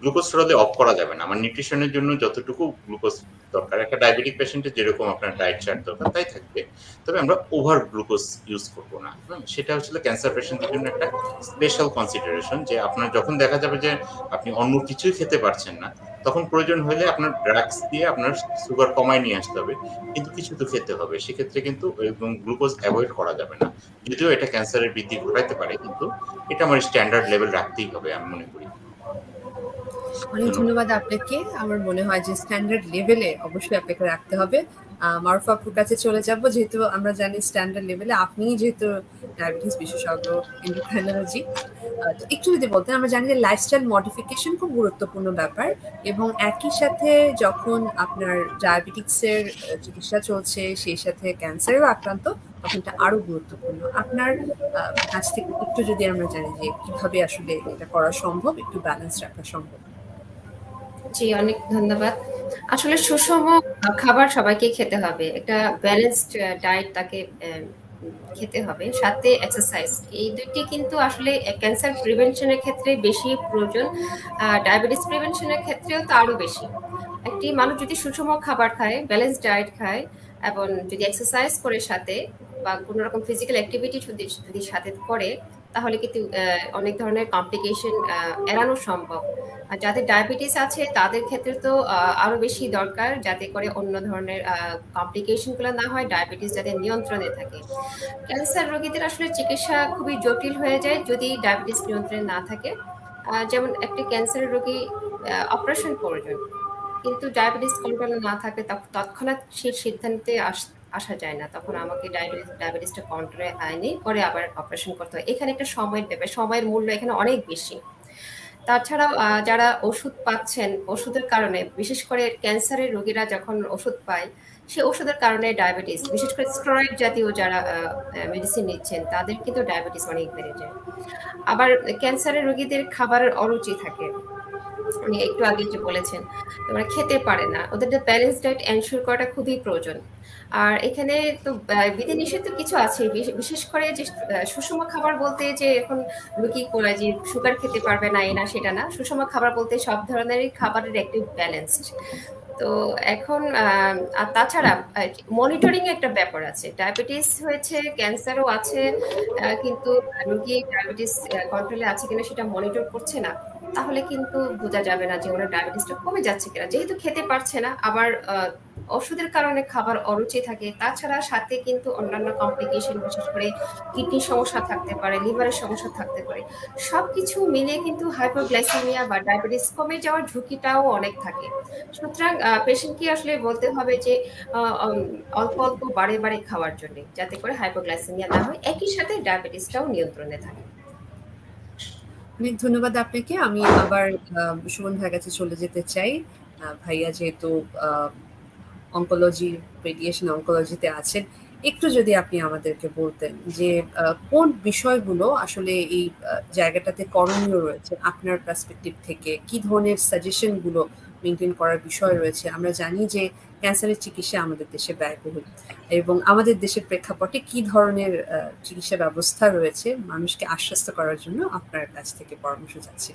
গ্লুকোজ টোটালি অফ করা যাবে না। আমার নিউট্রিশনের জন্য যতটুকু গ্লুকোজ দরকার, একটা ডায়াবেটিক পেশেন্টের যেরকম আপনার ডায়েট চার্ট দরকার তাই থাকবে। তবে আমরা ওভার গ্লুকোজ ইউজ করব না। সেটা হচ্ছে ক্যান্সার পেশেন্টদের জন্য একটা স্পেশাল কনসিডারেশন, যে আপনার যখন দেখা যাবে যে আপনি অন্য কিছুই খেতে পারছেন না, তখন প্রয়োজন হলে আপনার ড্রাগস দিয়ে আপনার সুগার কমায় নিয়ে আসতে হবে। কিন্তু কিছু তো খেতে হবে। সেক্ষেত্রে কিন্তু এবং গ্লুকোজ এভয়েড করা যাবে না। যদিও এটা ক্যান্সারের বৃদ্ধি ঘটাতে পারে, কিন্তু এটা আমার স্ট্যান্ডার্ড লেভেল রাখতেই হবে আমি মনে করি। অনেক ধন্যবাদ আপনাকে। আমার মনে হয় যে স্ট্যান্ডার্ড লেভেলে অবশ্যই আপনাকে রাখতে হবে। মারুফ আপুর কাছে চলে যাব, যেহেতু আমরা জানি স্ট্যান্ডার্ড লেভেলে আপনিই যেহেতু ডায়াবেটিস বিশেষজ্ঞ, এন্ডোক্রাইনোলজি। তো একটু যদি বলতেন, আমরা জানি যে লাইফস্টাইল মডিফিকেশন খুব গুরুত্বপূর্ণ ব্যাপার, এবং একই সাথে যখন আপনার ডায়াবেটিক্সের চিকিৎসা চলছে, সেই সাথে ক্যান্সারেও আক্রান্ত, তখন এটা আরো গুরুত্বপূর্ণ। আপনার কাছ থেকে একটু যদি আমরা জানি যে কিভাবে আসলে এটা করা সম্ভব, একটু ব্যালেন্স রাখা সম্ভব। জি, অনেক ধন্যবাদ। আসলে সুষম খাবার সবাইকে খেতে হবে। একটা ব্যালেন্সড ডায়েট তাকে খেতে হবে। সাথে এক্সারসাইজ। এই ২ টি কিন্তু আসলে ক্যান্সার প্রিভেনশন এর ক্ষেত্রে বেশি প্রয়োজন। ডায়াবেটিস প্রিভেনশন এর ক্ষেত্রেও তো আরো বেশি। একটি মানুষ যদি সুষম খাবার খায়, ব্যালেন্সড ডায়েট খায় এবং যদি এক্সারসাইজ করে সাথে বা কোনো রকম ফিজিক্যাল অ্যাক্টিভিটি যদি সাথে করে, তাহলে কিন্তু অনেক ধরনের কমপ্লিকেশন এড়ানো সম্ভব। আর যাদের ডায়াবেটিস আছে তাদের ক্ষেত্রে তো আরো বেশি দরকার, যাতে করে অন্য ধরনের কমপ্লিকেশন গুলো না হয়, ডায়াবেটিস যাতে নিয়ন্ত্রণে থাকে। ক্যান্সার রোগীদের আসলে চিকিৎসা খুবই জটিল হয়ে যায় যদি ডায়াবেটিস নিয়ন্ত্রণে না থাকে। যেমন একটা ক্যান্সারের রোগী অপারেশন প্রয়োজন, কিন্তু ডায়াবেটিস কন্ট্রোলে না থাকলে তৎক্ষণাৎ সেই সিদ্ধান্তে আসা যায় না। তখন আমাকে ডায়াবেটিসটা কন্ট্রোলে আইনে পরে আবার অপারেশন করতে হয়। এখানে একটা সময়ের ব্যাপার, সময়ের মূল্য এখানে অনেক বেশি। তাছাড়াও যারা ওষুধ পাচ্ছেন, ওষুধের কারণে বিশেষ করে ক্যান্সারের রোগীরা যখন ওষুধ পায়, সে ওষুধের কারণে ডায়াবেটিস, বিশেষ করে স্টেরয়েড জাতীয় যারা মেডিসিন নিচ্ছেন, তাদের কিন্তু ডায়াবেটিস অনেক বেড়ে যায়। আবার ক্যান্সারের রোগীদের খাবারের অরুচি থাকে। উনি একটু আগে যে বলেছেন, তোমরা খেতে পারে না। ওদের ব্যালেন্স ডায়েট এনশিওর করাটা খুবই প্রয়োজন। আর এখানে তো বিধিনিষেধ তো কিছু আছে, বিশেষ করে যে সুষম খাবার বলতে যে এখন রুগী করে যে সুগার খেতে পারবে না, এ না সেটা না। সুষম খাবার বলতে সব ধরনেরই খাবারের একটি ব্যালেন্সড। তো এখন আর তাছাড়া মনিটরিং একটা ব্যাপার আছে। ডায়াবেটিস হয়েছে, ক্যান্সারও আছে, কিন্তু রোগী ডায়াবেটিস কন্ট্রোলে আছে কিনা সেটা মনিটর করছে না, তাহলে কিন্তু বোঝা যাবে না যে ওনার ডায়াবেটিসটা কমে যাচ্ছে কিনা। যেহেতু খেতে পারছে না, আবার ওষুধের কারণে খাবার অরুচি থাকে, তাছাড়া সাথে কিন্তু অন্যান্য কমপ্লিকেশন, বিশেষ করে কিডনির সমস্যা থাকতে পারে, লিভারের সমস্যা থাকতে পারে। সবকিছু মিলিয়ে কিন্তু হাইপারগ্লাইসেমিয়া বা ডায়াবেটিস কমে যাওয়ার ঝুঁকিটাও অনেক থাকে। সুতরাং পেশেন্টকে আসলে বলতে হবে যে অল্প অল্প বারে বারে খাওয়ার জন্য, যাতে করে হাইপোগ্লাইসেমিয়া না হয়, একই সাথে ডায়াবেটিসটাও নিয়ন্ত্রণে থাকে। অনেক ধন্যবাদ আপনাকে। আমি আবার সুমন ভাইয়ের কাছে চলে যেতে চাই। ভাইয়া যেহেতু অঙ্কোলজি, রেডিয়েশন অঙ্কোলজিতে আছেন, একটু যদি আপনি আমাদেরকে বলতেন যে কোন বিষয়গুলো আসলে এই জায়গাটাতে করণীয় রয়েছে আপনার পার্সপেক্টিভ থেকে, কি ধরনের সাজেশনগুলো মেনটেন করার বিষয় রয়েছে। আমরা জানি যে ক্যান্সারের চিকিৎসা আমাদের দেশে ব্যয়বহুল, এবং আমাদের দেশের প্রেক্ষাপটে কি ধরনের চিকিৎসা ব্যবস্থা রয়েছে মানুষকে আশ্বস্ত করার জন্য আপনার কাছ থেকে পরামর্শ চাচ্ছি।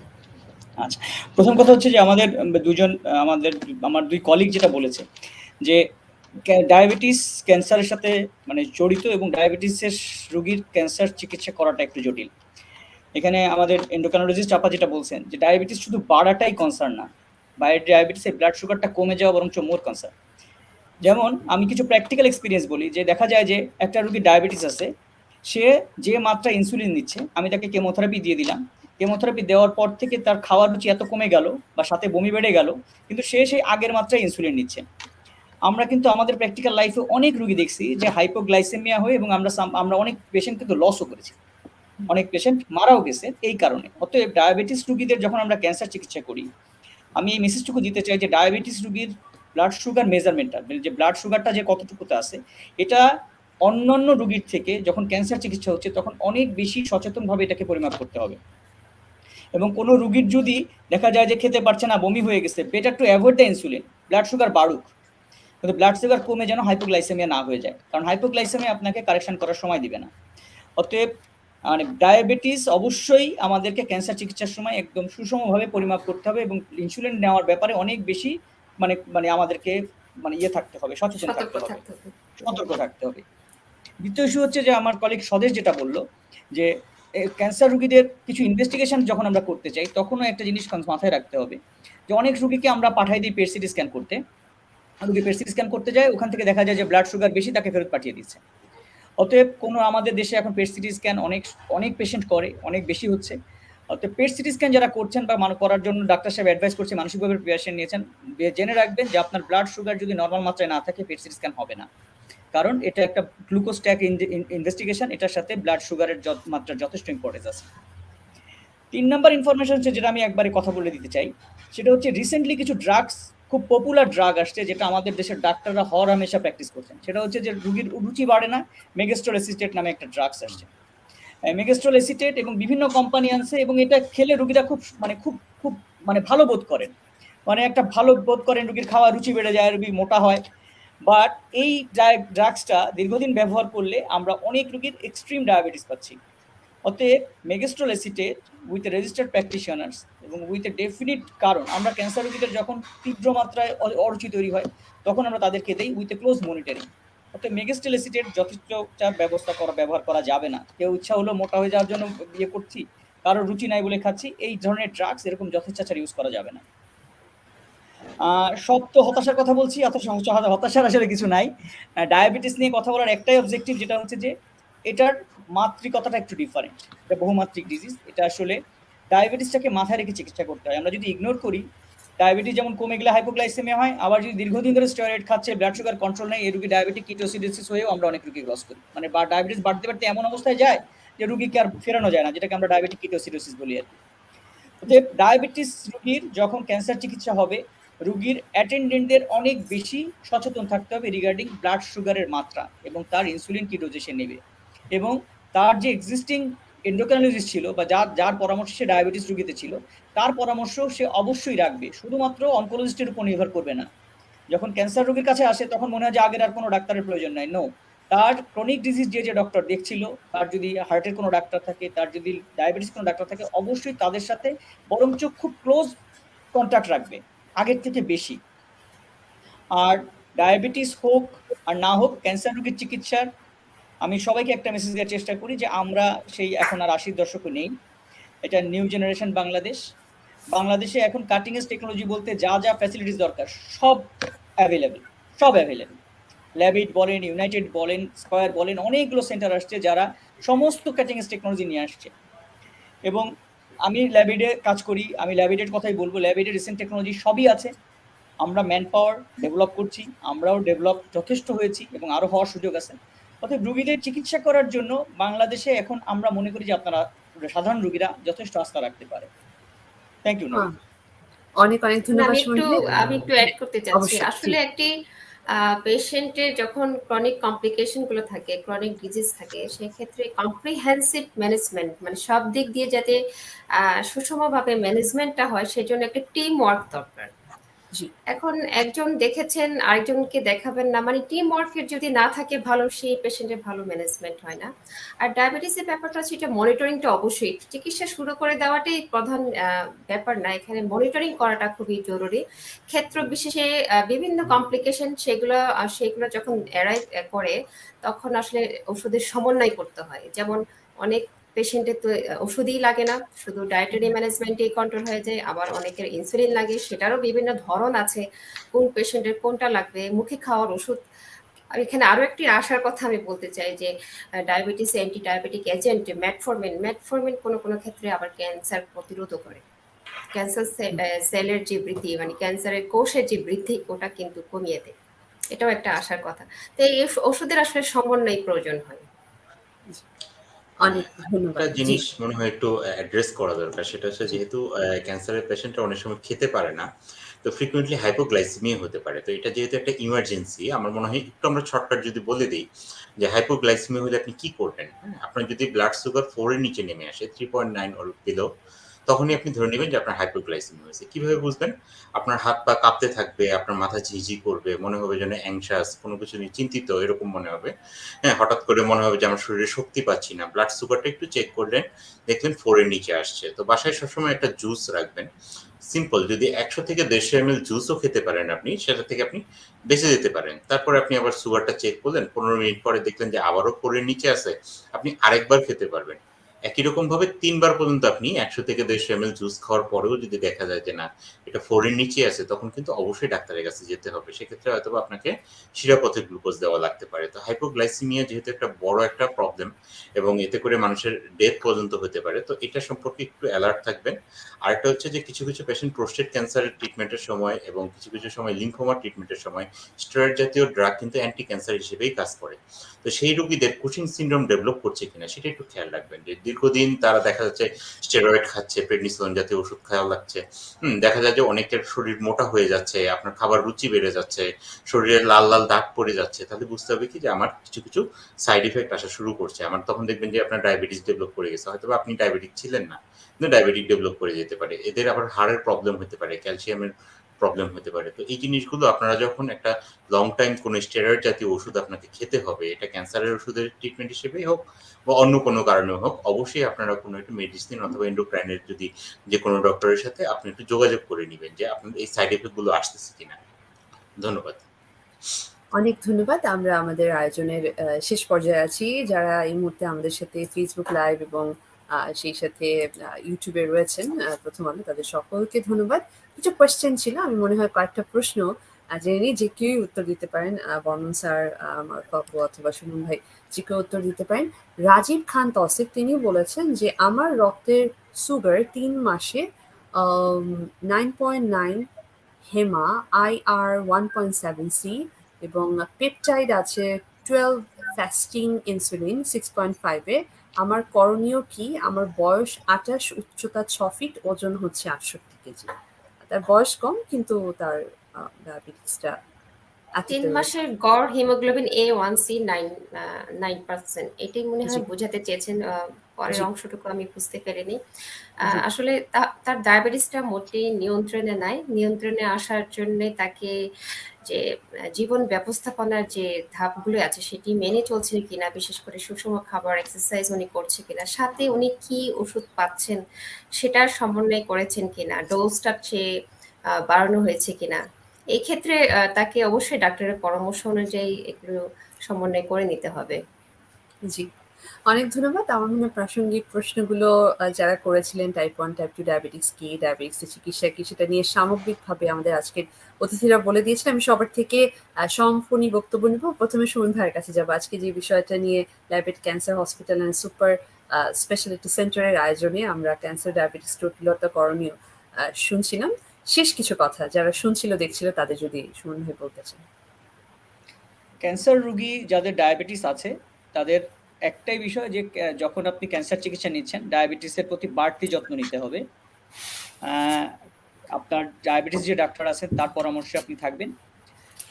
আচ্ছা, প্রথম কথা হচ্ছে যে আমার 2 কলিগ যেটা বলেছে যে ডায়াবেটিস ক্যান্সারের সাথে মানে জড়িত, এবং ডায়াবেটিসের রোগীর ক্যান্সার চিকিৎসা করাটা একটু জটিল। এখানে আমাদের এন্ডোক্রাইনোলজিস্ট আপা যেটা বলছেন যে ডায়াবেটিস শুধু বাড়াটাই কনসার্ন না, ডায়াবেটিসে ব্লাড সুগারটা কমে যাওয়া বরঞ্চ মোর কনসার্ন। যেমন আমি কিছু প্র্যাকটিক্যাল এক্সপিরিয়েন্স বলি, যে দেখা যায় যে একটা রোগীর ডায়াবেটিস আছে, সে যে মাত্রা ইনসুলিন নিচ্ছে, আমি তাকে কেমোথেরাপি দিয়ে দিলাম, কেমোথেরাপি দেওয়ার পর থেকে তার খাওয়ার রুচি এত কমে গেল বা সাথে বমি বেড়ে গেল, কিন্তু সে সেই আগের মাত্রায় ইনসুলিন নিচ্ছে। আমরা কিন্তু আমাদের প্র্যাকটিক্যাল লাইফে অনেক রুগী দেখছি যে হাইপোগ্লাইসেমিয়া হয়ে, এবং আমরা অনেক পেশেন্ট কিন্তু লসও করেছি, অনেক পেশেন্ট মারাও গেছে এই কারণে। অতএব ডায়াবেটিস রুগীদের যখন আমরা ক্যান্সার চিকিৎসা করি, আমি এই মেসেজটুকু দিতে চাই যে ডায়াবেটিস রুগীর ব্লাড সুগার মেজারমেন্টটা, যে ব্লাড সুগারটা যে কতটুকুতে আছে, এটা অন্যান্য রুগীর থেকে যখন ক্যান্সার চিকিৎসা হচ্ছে তখন অনেক বেশি সচেতনভাবে এটাকে পরিমাপ করতে হবে। এবং কোনো রুগীর যদি দেখা যায় যে খেতে পারছে না, বমি হয়ে গেছে, better to avoid the insulin, blood sugar বাড়ুক কিন্তু ব্লাড সুগার কমে যেন হাইপোগ্লাইসেমিয়া না হয়ে যায়, কারণ হাইপোগ্লাইসেমিয়া আপনাকে কারেকশন করার সময় দিবে না। অতএব মানে ডায়াবেটিস অবশ্যই আমাদেরকে ক্যান্সার চিকিৎসার সময় একদম সুষমভাবে পরিমাপ করতে হবে, এবং ইনসুলিন নেওয়ার ব্যাপারে অনেক বেশি মানে মানে আমাদেরকে মানে থাকতে হবে, সচেতন থাকতে হবে, সতর্ক থাকতে হবে। দ্বিতীয় ইস্যু হচ্ছে যে আমার কলিগ স্বদেশ যেটা বললো, যে ক্যান্সার রুগীদের কিছু ইনভেস্টিগেশন যখন আমরা করতে চাই, তখনও একটা জিনিস মাথায় রাখতে হবে যে অনেক রুগীকে আমরা পাঠাই দিই পেট সিটি স্ক্যান করতে, রুগী পেট সিটি স্ক্যান করতে যায়, ওখান থেকে দেখা যায় যে ব্লাড সুগার বেশি, তাকে ফেরত পাঠিয়ে দিচ্ছে। অতএব কোনো আমাদের দেশে এখন পেট সিটি স্ক্যান অনেক পেশেন্ট করে, অনেক বেশি হচ্ছে। অতএব পেট সিটি স্ক্যান যারা করছেন বা করার জন্য ডাক্তার সাহেব অ্যাডভাইস করছে, মানসিকভাবে প্রিপারেশন নিয়েছেন, জেনে রাখবেন যে আপনার ব্লাড সুগার যদি নর্মাল মাত্রায় না থাকে পেট সিটি স্ক্যান হবে না, কারণ এটা একটা গ্লুকোজ ট্যাগ ইনভেস্টিগেশন, এটার সাথে ব্লাড সুগারের মাত্রার যথেষ্ট ইম্পর্টেন্স আছে। 3 নম্বর ইনফরমেশন হচ্ছে যেটা আমি একবারে কথা বলে দিতে চাই, সেটা হচ্ছে রিসেন্টলি কিছু ড্রাগস, খুব পপুলার ড্রাগ আসছে যেটা আমাদের দেশের ডাক্তাররা হরহামেশা প্র্যাকটিস করছেন। সেটা হচ্ছে যে রুগীর রুচি বাড়ে না, মেগাস্ট্রল এসিটেট নামে একটা ড্রাগস আসছে। মেগাস্ট্রল এসিটেট এবং বিভিন্ন কোম্পানি আনছে, এবং এটা খেলে রুগীরা খুব ভালো বোধ করেন, মানে একটা ভালো বোধ করেন, রুগীর খাওয়া রুচি বেড়ে যায়, রুগী মোটা হয়। বাট এই ড্রাগসটা দীর্ঘদিন ব্যবহার করলে আমরা অনেক রুগীর এক্সট্রিম ডায়াবেটিস পাচ্ছি। অতএব মেগাস্ট্রল এসিটেট উইথ রেজিস্টার্ড প্র্যাকটিশনার্স এবং উইথ এ ডেফিনিট, কারণ আমরা ক্যান্সার রোগীদের যখন তীব্র মাত্রায় অরুচি তৈরি হয় তখন আমরা তাদেরকে দেই উইথ এ ক্লোজ মনিটরিং। অতএব মেগাস্ট্রল এসিটেট যথেষ্ট ব্যবহার করা যাবে না। কেউ ইচ্ছা হলো মোটা হয়ে যাওয়ার জন্য করছি, কারো রুচি নাই বলে খাচ্ছি, এই ধরনের ড্রাগস এরকম যথেচ্ছাচার ইউজ করা যাবে না। সব তো হতাশার কথা বলছি, হতাশার আসলে কিছু নাই। ডায়াবেটিস নিয়ে কথা বলার একটাই অবজেক্টিভ, যেটা হচ্ছে যে এটার মাত্রিকতাটা একটু ডিফারেন্ট, এটা বহুমাত্রিক ডিজিজ। এটা আসলে ডায়াবেটিসটাকে মাথায় রেখে চিকিৎসা করতে হয়। আমরা যদি ইগনোর করি, ডায়াবেটিস যেমন কমে গেলে হাইপোগ্লাইসেমিয়া হয়, আবার যদি দীর্ঘদিন ধরে স্টেরয়েড খাচ্ছে, ব্লাড সুগার কন্ট্রোল নেই, এই রুগী ডায়াবেটিক কিটোসিডোসিস হয়েও আমরা অনেক রুগী লস করি, মানে বা ডায়াবেটিস বাড়তে বাড়তে এমন অবস্থায় যায় যে রুগীকে আর ফেরানো যায় না, যেটাকে আমরা ডায়াবেটিক কিটোসিডোসিস বলি আর কি। ডায়াবেটিস রুগীর যখন ক্যান্সার চিকিৎসা হবে, রুগীর অ্যাটেন্ডেন্টদের অনেক বেশি সচেতন থাকতে হবে রিগার্ডিং ব্লাড সুগারের মাত্রা এবং তার ইনসুলিন কি ডোজে সে নেবে, এবং তার যে এক্সিস্টিং এন্ডোক্রাইনোলজিস্ট ছিল বা যার পরামর্শে সে ডায়াবেটিস রুগীতে ছিল, তার পরামর্শ সে অবশ্যই রাখবে, শুধুমাত্র অনকোলজিস্টের উপর নির্ভর করবে না। যখন ক্যান্সার রোগীর কাছে আসে তখন মনে হয় যে আগের আর কোনো ডাক্তারের প্রয়োজন নাই। নো, তার ক্রনিক ডিজিজ যে ডক্টর দেখছিল, তার যদি হার্টের কোনো ডাক্তার থাকে, তার যদি ডায়াবেটিস কোনো ডাক্তার থাকে, অবশ্যই তাদের সাথে বরঞ্চ খুব ক্লোজ কন্ট্যাক্ট রাখবে, আগের থেকে বেশি। আর ডায়াবেটিস হোক আর না হোক, ক্যান্সার রোগীর চিকিৎসার আমি সবাইকে একটা মেসেজ দেওয়ার চেষ্টা করি যে আমরা সেই এখন আর 80-র দশকে নেই, এটা নিউ জেনারেশন বাংলাদেশে এখন কাটিং এজ টেকনোলজি বলতে যা যা ফ্যাসিলিটিস দরকার সব অ্যাভেলেবেল। ল্যাবিট বলেন, ইউনাইটেড বলেন, স্কয়ার বলেন, অনেকগুলো সেন্টার আসছে যারা সমস্ত কাটিং এজ টেকনোলজি নিয়ে আসছে। এবং আমি ল্যাবিডে কাজ করি, আমি ল্যাবিডের কথাই বলবো, ল্যাবিডে রিসেন্ট টেকনোলজি সবই আছে। আমরা ম্যান পাওয়ার ডেভেলপ করছি, আমরাও ডেভেলপ যথেষ্ট হয়েছি এবং আরও হওয়ার সুযোগ আছে। অর্থাৎ রুগীদের চিকিৎসা করার জন্য বাংলাদেশে এখন আমরা মনে করি যে আপনারা সাধারণ রুগীরা যথেষ্ট আস্থা রাখতে পারে। Thank you. অনেক ধন্যবাদ। আমি একটু অ্যাড করতে চাচ্ছি, আসলে একটি পেশেন্টের যখন ক্রনিক কমপ্লিকেশন গুলো থাকে, ক্রনিক ডিজিজ থাকে, সেক্ষেত্রে কম্প্রিহেন্সিভ ম্যানেজমেন্ট, মানে সব দিক দিয়ে যাতে সুষমভাবে ম্যানেজমেন্টটা হয়, সেজন্য একটা টিম ওয়ার্ক দরকার। এখন একজন দেখেছেন আরেকজনকে দেখাবেন না, মানে টিম ওয়ার্কের যদি না থাকে ভালো, সেই পেশেন্টের ভালো ম্যানেজমেন্ট হয় না। আর ডায়াবেটিসের ব্যাপারটা হচ্ছে এটা মনিটরিংটা অবশ্যই, চিকিৎসা শুরু করে দেওয়াটাই প্রধান ব্যাপার না, এখানে মনিটরিং করাটা খুবই জরুরি। ক্ষেত্র বিশেষে বিভিন্ন কমপ্লিকেশন সেগুলো যখন অ্যারাইভ করে তখন আসলে ওষুধের সমন্বয় করতে হয়। যেমন অনেক পেশেন্টের তো ওষুধই লাগে না, শুধু ডায়েটারি ম্যানেজমেন্টেই কন্ট্রোল হয়ে যায়। আবার অনেকের ইনসুলিন লাগে, সেটারও বিভিন্ন ধরন আছে, কোন পেশেন্টের কোনটা লাগবে, মুখে খাওয়ার ওষুধ। আর এখানে আরো একটি আশার কথা আমি বলতে চাই যে diabetes anti diabetic agent metformin কোনো কোনো ক্ষেত্রে আবার ক্যান্সার প্রতিরোধও করে। ক্যান্সার সেলের যে বৃদ্ধি, মানে ক্যান্সারের কোষের যে বৃদ্ধি, ওটা কিন্তু কমিয়ে দেয়। এটাও একটা আশার কথা। তো এই ওষুধের আসলে সমন্বয় প্রয়োজন হয়। অনেক ধন্যবাদ। একটা জি। জিনিস মনে হয় একটু অ্যাড্রেস করা দরকার, সেটা হচ্ছে যেহেতু ক্যান্সারের পেশেন্টরা অনেক সময় খেতে পারে না, তো ফ্রিকুয়েন্টলি হাইপোগ্লাইসেমিয়া হতে পারে। তো এটা যেহেতু একটা ইমার্জেন্সি, আমার মনে হয় একটু আমরা শর্টকাট যদি বলে দিই যে হাইপোগ্লাইসেমিয়া হলে আপনি কি করবেন। হ্যাঁ, আপনার যদি ব্লাড সুগার 4 এর নিচে নেমে আসে, 3.9 অর বিলো, তখনই আপনি ধরে নেবেন যে আপনার হাইপোগ্লাইসেমিয়া হয়েছে। কিভাবে বুঝবেন? আপনার হাত পা কাঁপতে থাকবে, আপনার মাথা ঝিঁঝি করবে, মনে হবে যেন অ্যাংশাস, কোনো কিছু নিয়ে চিন্তিত এরকম মনে হবে। হ্যাঁ, হঠাৎ করে মনে হবে যে আমার শরীরে শক্তি পাচ্ছি না। ব্লাড সুগারটা একটু চেক করলেন, দেখলেন 4 এর নিচে আসছে। তো বাসায় সবসময় একটা জুস রাখবেন। সিম্পল, যদি 100 থেকে 150 ml জুসও খেতে পারেন আপনি, সেটা থেকে আপনি বেঁচে যেতে পারেন। তারপরে আপনি আবার সুগারটা চেক করলেন, 15 মিনিট পরে দেখলেন যে আবারও 4 এর নিচে আছে, আপনি আরেকবার খেতে পারবেন। একই রকমভাবে ৩ বার পর্যন্ত আপনি ১০০ থেকে ১৫০ ml জুস খাওয়ার পরেও যদি দেখা যায় যে না, এটা 4 এর নিচে আছে, তখন কিন্তু অবশ্যই ডাক্তারের কাছে যেতে হবে। সেক্ষেত্রে হয়তোবা আপনাকে শিরাপথে গ্লুকোজ দেওয়া লাগতে পারে। তো হাইপোগ্লাইসেমিয়া যেহেতু একটা বড় একটা প্রবলেম এবং এতে করে মানুষের ডেথ পর্যন্ত হতে পারে, তো এটা সম্পর্কে একটু অ্যালার্ট থাকবেন। আরেকটা হচ্ছে যে কিছু কিছু পেশেন্ট প্রোস্টেট ক্যান্সারের ট্রিটমেন্টের সময় এবং কিছু কিছু সময় লিম্ফোমা ট্রিটমেন্টের সময় স্টেরয়েড জাতীয় ড্রাগ কিন্তু অ্যান্টি ক্যান্সার হিসেবেই কাজ করে। তো সেই রোগীদের কুশিং সিনড্রোম ডেভেলপ করছে কিনা সেটা একটু খেয়াল রাখবেন, যে দীর্ঘদিন তারা দেখা যাচ্ছে স্টেরয়েড খাচ্ছে, প্রেডনিসোলন জাতীয় ওষুধ খাওয়া লাগছে। দেখা যায় যে অনেকের শরীর মোটা হয়ে যাচ্ছে, আপনার খাবার রুচি বেড়ে যাচ্ছে, শরীরে লাল লাল দাগ পড়ে যাচ্ছে, তাহলে বুঝতে হবে কি যে আমার কিছু কিছু সাইড ইফেক্ট আসা শুরু করছে। আমার তখন দেখবেন যে আপনার ডায়াবেটিস ডেভেলপ করে গেছে, হয়তো আপনি ডায়াবেটিক ছিলেন না, কিন্তু ডায়াবেটিক ডেভেলপ করে যেতে পারে। এদের আবার হাড়ের প্রবলেম হতে পারে, ক্যালসিয়ামের প্রবলেম হতে পারে। তো এই জিনিসগুলো আপনারা যখন একটা লং টাইম কোনো স্টেরয়েড জাতীয় ওষুধ আপনাকে খেতে হবে, এটা ক্যান্সারের ওষুধের ট্রিটমেন্ট হিসেবেই হোক বা অন্য কোনো কারণেও হোক, অবশ্যই আপনারা কোনো একটা মেডিসিন অথবা এন্ডোক্রাইনের যদি যে কোনো ডক্টরের সাথে আপনি একটু যোগাযোগ করে নিবেন যে আপনার এই সাইড এফেক্ট গুলো আসতেছে কিনা। ধন্যবাদ। অনেক ধন্যবাদ। আমরা আমাদের আয়োজনের শেষ পর্যায়ে আছি। যারা এই মুহূর্তে আমাদের সাথে Facebook লাইভ এবং সেই সাথে YouTube এ রয়েছেন প্রথম আলো, তাদের সকলকে ধন্যবাদ। কিছু কোয়েশ্চেন ছিল, আমি মনে হয় কয়েকটা প্রশ্ন জেনে নিই, যে কেউই উত্তর দিতে পারেন। বর্মন স্যার, মারুফ আপু অথবা সুমন ভাই, যে কেউ উত্তর দিতে পারেন। রাজীব খান তৌসিফ তিনি বলেছেন যে আমার রক্তের সুগার ৩ মাসে 9.9 হেমা, IR 1.7C এবং পেপটাইড আছে 12, ফাস্টিং ইনসুলিন 6.5 এ। আমার করণীয় কি? আমার বয়স 28, উচ্চতা 6 ফিট, ওজন হচ্ছে 68 কেজি। তার বয়স কম, কিন্তু তার ডায়াবেটিসটা 3 এতটা রয়েছে। মাসের গড় হিমোগ্লোবিন A1C 9%। এটাই মনে জি, হয় বোঝাতে চেয়েছেন। পরের জি, অংশটুকু আমি বুঝতে পারিনি। জি, আসলে তার ডায়াবেটিসটা মোটেই নিয়ন্ত্রণে নাই। নিয়ন্ত্রণে আসার জন্যে তাকে যে জীবন ব্যবস্থাপনার যে ধাপগুলো আছে সেটি মেনে চলছেন কিনা, বিশেষ করে সুষম খাবার, এক্সারসাইজ উনি করছে কিনা, সাথে উনি কি ওষুধ পাচ্ছেন সেটার সমন্বয় করেছেন কিনা, ডোজটা চেয়ে বাড়ানো হয়েছে কিনা। এই ক্ষেত্রে তাকে অবশ্যই ডাক্তারের পরামর্শ অনুযায়ী এগুলো সমন্বয় করে নিতে হবে। জি। অনেক ধন্যবাদ। আমার মনে হয় প্রাসঙ্গিক প্রশ্নগুলো যারা করেছিলেন, টাইপ 1, টাইপ 2 ডায়াবেটিস কি, ডায়াবেটিসের চিকিৎসা কি, সেটা নিয়ে সামগ্রিকভাবে আমাদের আজকের অতিথিরা বলে দিয়েছেন। আমি সবার থেকে সমফোনি বক্তব্য নিব। প্রথমে সুমন ভাইয়ের কাছে যাব। আজকে যে বিষয়টা নিয়ে diabetic cancer hospital and super speciality সেন্টারের আয়োজনে আমরা ক্যান্সার, ডায়াবেটিস, জটিলতা, করণীয় শুনছিলাম। শেষ কিছু কথা যারা শুনছিল, দেখছিল, তাদের যদি সুমন ভাই বলতে চান। ক্যান্সার রোগী যাদের ডায়াবেটিস আছে তাদের একটাই বিষয় যে যখন আপনি ক্যান্সার চিকিৎসা নিচ্ছেন, ডায়াবেটিসের প্রতি বাড়তি যত্ন নিতে হবে। আপনার ডায়াবেটিস যে ডাক্তার আছেন তার পরামর্শে আপনি থাকবেন।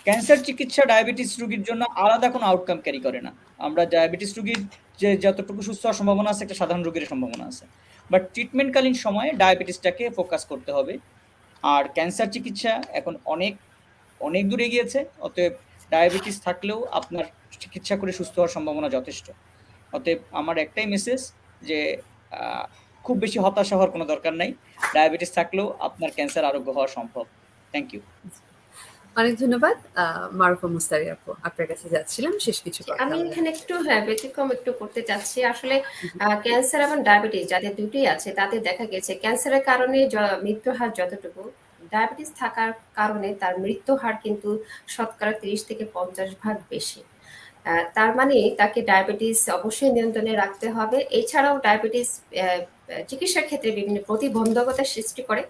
ক্যান্সার চিকিৎসা ডায়াবেটিস রোগীর জন্য আলাদা কোনো আউটকাম ক্যারি করে না। আমরা ডায়াবেটিস রোগীর যে যতটুকু সুস্থ হওয়ার সম্ভাবনা আছে, একটা সাধারণ রোগীর সম্ভাবনা আছে, বাট ট্রিটমেন্টকালীন সময়ে ডায়াবেটিসটাকে ফোকাস করতে হবে। আর ক্যান্সার চিকিৎসা এখন অনেক অনেক দূর এগিয়েছে, অতএব ডায়াবেটিস থাকলেও আপনার চিকিৎসা করে সুস্থ হওয়ার সম্ভাবনা যথেষ্ট। অতএব আমার একটাই মেসেজ যে খুব বেশি হতাশা হওয়ার কোনো দরকার নাই। ডায়াবেটিস থাকলেও আপনার ক্যান্সার আরোগ্য হওয়া সম্ভব। Thank you. অনেক ধন্যবাদ। মারুফা মুস্তারি আপু। আপনার কাছে যাচ্ছিলাম শেষ কিছু কথা আমি আমরা। এখানে একটু ব্যতিক্রম একটু করতে চাচ্ছি। আসলে হু, হু। ক্যান্সার এবং ডায়াবেটিস যাদের দুটোই আছে তাদের দেখা গেছে ক্যান্সারের কারণে মৃত্যুর হার যতটুকু, ডায়াবেটিস থাকার কারণে তার মৃত্যুর হার কিন্তু শতকরা ৩০ থেকে ৫০ ভাগ বেশি। তার মানে তাকে ডায়াবেটিস অবশ্যই নিয়ন্ত্রণে রাখতে হবে। এছাড়াও ডায়াবেটিস অ্যা অ্যা চিকিৎসার ক্ষেত্রে বিভিন্ন প্রতিবন্ধকতার সৃষ্টি করে।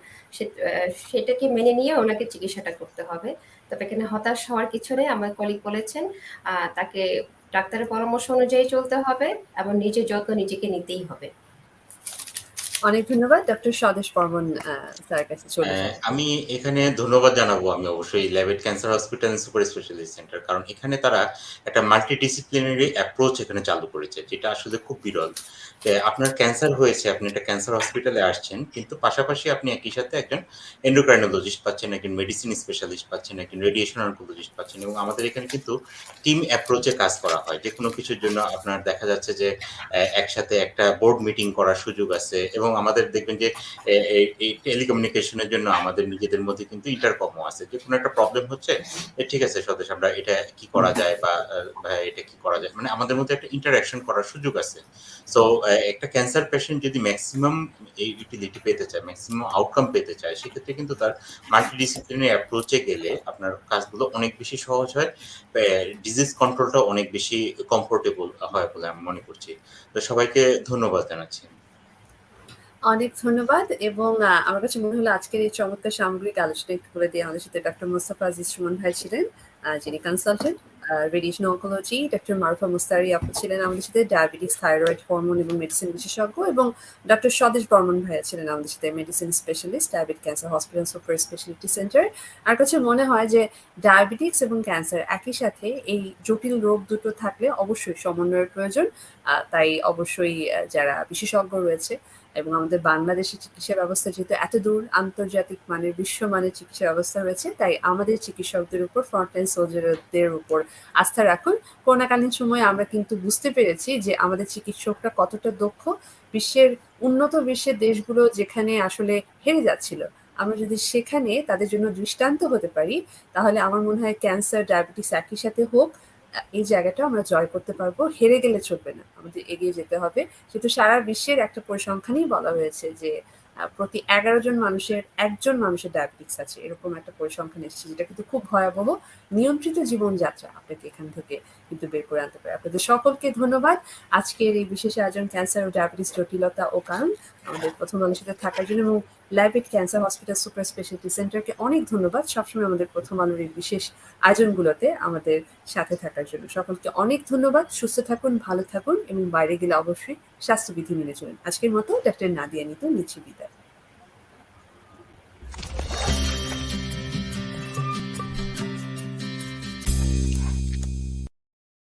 সেটাকে মেনে নিয়ে ওনাকে চিকিৎসাটা করতে হবে। তবে এখানে হতাশ হওয়ার কিছু নেই। আমার কলিগ বলেছেন তাকে ডাক্তারের পরামর্শ অনুযায়ী চলতে হবে এবং নিজের যত্ন নিজেকে নিতেই হবে। অনেক ধন্যবাদ। ডক্টর স্বদেশ বর্মন স্যারের কাছে চলে যাই। আমি এখানে ধন্যবাদ জানাবো আমি অবশ্যই Labaid cancer hospital and super speciality centre. কারণ এখানে তারা একটা মাল্টিডিসিপ্লিনারি অ্যাপ্রোচ এখানে চালু করেছে, যেটা আসলে খুব বিরল। আপনার ক্যান্সার হয়েছে, আপনি একটা ক্যান্সার হসপিটালে আসছেন, কিন্তু পাশাপাশি আপনি একই সাথে একজন এন্ডোক্রাইনোলজিস্ট পাচ্ছেন, একজন মেডিসিন স্পেশালিস্ট পাচ্ছেন, একজন রেডিয়েশন অনকোলজিস্ট পাচ্ছেন এবং আমাদের এখানে কিন্তু টিম অ্যাপ্রোচে কাজ করা হয়। যেকোনো কিছুর জন্য আপনার দেখা যাচ্ছে যে একসাথে একটা বোর্ড মিটিং করার সুযোগ আছে এবং আমাদের দেখবেন যে এই টেলিকমিউনিকেশনের জন্য আমাদের নিজেদের মধ্যে কিন্তু ইন্টারকমও আছে। যেকোনো একটা প্রবলেম হচ্ছে, ঠিক আছে স্বদেশ আমরা এটা কি করা যায় বা ভাইয়া এটা কি করা যায়? মানে আমাদের মধ্যে একটা ইন্টারেকশন করার সুযোগ আছে। সো একটা ক্যান্সার পেশেন্ট যদি মেক্সিমাম এই ইউটিলিটি পেতে চায়, মেক্সিমাম আউটকাম পেতে চায়, সেক্ষেত্রে কিন্তু তার মাল্টিডিসিপ্লিনারি অ্যাপ্রোচ এ গেলে আপনার কাজগুলো অনেক বেশি সহজ হয়। ডিজিজ কন্ট্রোলটা অনেক বেশি কমফোর্টেবল হয় বলে আমি মনে করছি। তো সবাইকে ধন্যবাদ জানাচ্ছি। অনেক ধন্যবাদ এবং আমার কাছে মনে হলো আজকের এই চমৎকার সামগ্রিক আলোচনা একটু করে দিয়ে আমাদের সাথে ডক্টর মোস্তফা আজিজ সুমন ভাই ছিলেন, যিনি consultant radiation oncology, doctor Marufa Mustari আপু ছিলেন আমাদের সাথে ডায়াবেটিস, থাইরয়েড, হরমোন এবং মেডিসিন বিশেষজ্ঞ, এবং ডক্টর স্বদেশ বর্মন ভাইয়া ছিলেন আমাদের সাথে medicine specialist, diabetic cancer hospital super speciality centre. আমার কাছে মনে হয় যে ডায়াবেটিক্স এবং ক্যান্সার একই সাথে এই জটিল রোগ দুটো থাকলে অবশ্যই সমন্বয়ের প্রয়োজন। তাই অবশ্যই যারা বিশেষজ্ঞ রয়েছে এবং আমাদের বাংলাদেশের চিকিৎসা ব্যবস্থা যেহেতু এত দূর আন্তর্জাতিক মানের বিশ্বমানের চিকিৎসা ব্যবস্থা রয়েছে, তাই আমাদের চিকিৎসকদের উপর, ফ্রন্টলাইন সোলজারদের উপর আস্থা রাখুন। করোনাকালীন সময়ে আমরা কিন্তু বুঝতে পেরেছি যে আমাদের চিকিৎসকরা কতটা দক্ষ। উন্নত বিশ্বের দেশগুলো যেখানে আসলে হেরে যাচ্ছিল, আমরা যদি সেখানে তাদের জন্য দৃষ্টান্ত হতে পারি, তাহলে আমার মনে হয় ক্যান্সার, ডায়াবেটিস একই সাথে হোক, এই জায়গাটা আমরা জয় করতে পারবো। হেরে গেলে চলবে না, আমাদের এগিয়ে যেতে হবে। যেহেতু সারা বিশ্বের একটা পরিসংখ্যানই বলা হয়েছে যে প্রতি ১১ জন মানুষের ১ জন মানুষের ডায়াবেটিস আছে, এরকম একটা পরিসংখ্যান এসেছে, যেটা কিন্তু খুব ভয়াবহ। নিয়ন্ত্রিত জীবনযাত্রা আপনাকে এখান থেকে কিন্তু বের করে আনতে পারে। আপনাদের সকলকে ধন্যবাদ আজকের এই বিশেষ আয়োজন ক্যান্সার ও ডায়াবেটিস জটিলতা ও কারণ আমাদের প্রথম আলোর সাথে থাকার জন্য, এবং ল্যাবেট ক্যান্সার হসপিটাল সুপার স্পেশালিটি সেন্টারকে অনেক ধন্যবাদ সবসময় আমাদের প্রথম আলোর এই বিশেষ আয়োজনগুলোতে আমাদের সাথে থাকার জন্য। সকলকে অনেক ধন্যবাদ। সুস্থ থাকুন, ভালো থাকুন এবং বাইরে গেলে অবশ্যই স্বাস্থ্যবিধি মেনে চলুন। আজকের মতো ডক্টর নাদিয়া নিতু নিচ্ছি বিদায়।